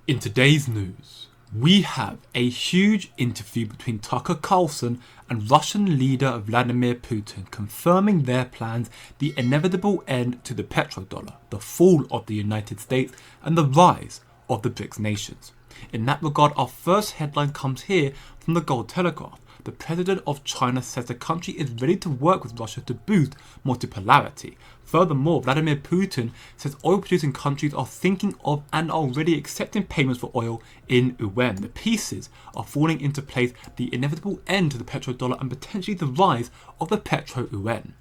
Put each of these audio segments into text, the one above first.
In today's news, we have a huge interview between Tucker Carlson and Russian leader Vladimir Putin confirming their plans, the inevitable end to the petrodollar, the fall of the United States, and the rise of the BRICS nations. In that regard, our first headline comes here from the Gold Telegraph. The president of China says the country is ready to work with Russia to boost multipolarity. Furthermore, Vladimir Putin says oil-producing countries are thinking of and are already accepting payments for oil in yuan. The pieces are falling into place, the inevitable end to the petrodollar and potentially the rise of the petro-yuan.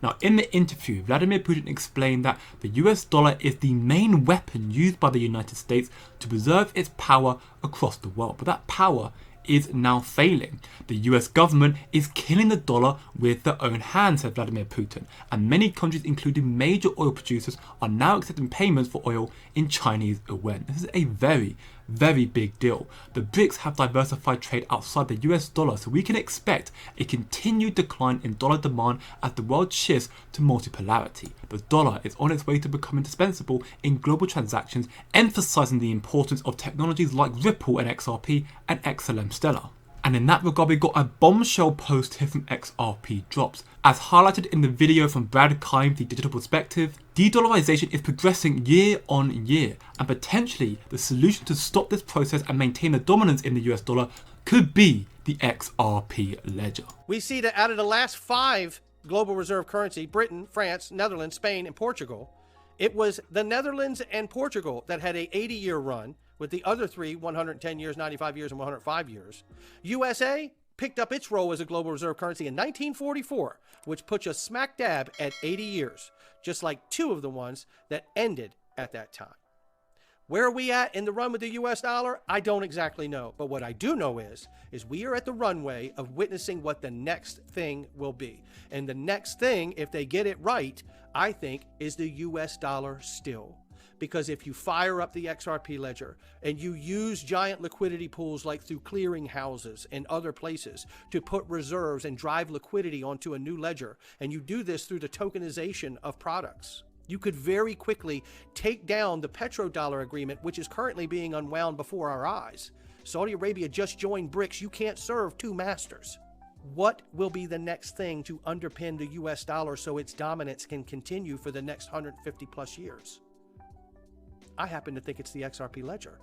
Now, in the interview, Vladimir Putin explained that the US dollar is the main weapon used by the United States to preserve its power across the world. But that power is now failing. The US government is killing the dollar with their own hands, said Vladimir Putin, and many countries, including major oil producers, are now accepting payments for oil in Chinese yuan. This is a very, very big deal. The BRICS have diversified trade outside the US dollar, so we can expect a continued decline in dollar demand as the world shifts to multipolarity. The dollar is on its way to become indispensable in global transactions, emphasizing the importance of technologies like Ripple and XRP and XLM Stellar. And in that regard, we got a bombshell post here from XRP Drops. As highlighted in the video from Brad Keim, the Digital Perspective, de-dollarization is progressing year on year, and potentially the solution to stop this process and maintain the dominance in the US dollar could be the XRP ledger. We see that out of the last 5 global reserve currency, Britain, France, Netherlands, Spain, and Portugal, it was the Netherlands and Portugal that had a 80-year run, with the other 3, 110 years, 95 years, and 105 years. USA picked up its role as a global reserve currency in 1944, which puts us smack dab at 80 years, just like 2 of the ones that ended at that time. Where are we at in the run with the US dollar? I don't exactly know. But what I do know is we are at the runway of witnessing what the next thing will be. And the next thing, if they get it right, I think, is the US dollar still. Because if you fire up the XRP ledger and you use giant liquidity pools like through clearing houses and other places to put reserves and drive liquidity onto a new ledger, and you do this through the tokenization of products, you could very quickly take down the petrodollar agreement, which is currently being unwound before our eyes. Saudi Arabia just joined BRICS. You can't serve 2 masters. What will be the next thing to underpin the US dollar so its dominance can continue for the next 150 plus years? I happen to think it's the XRP ledger.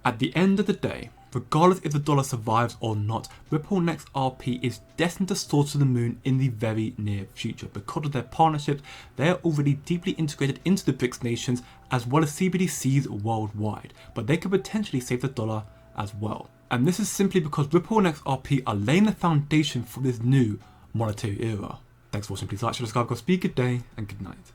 At the end of the day, regardless if the dollar survives or not, Ripple and XRP is destined to soar to the moon in the very near future. Because of their partnerships, they are already deeply integrated into the BRICS nations as well as CBDCs worldwide, but they could potentially save the dollar as well. And this is simply because Ripple and XRP are laying the foundation for this new monetary era. Thanks for watching. Please like, share, subscribe, go speak, good day, and good night.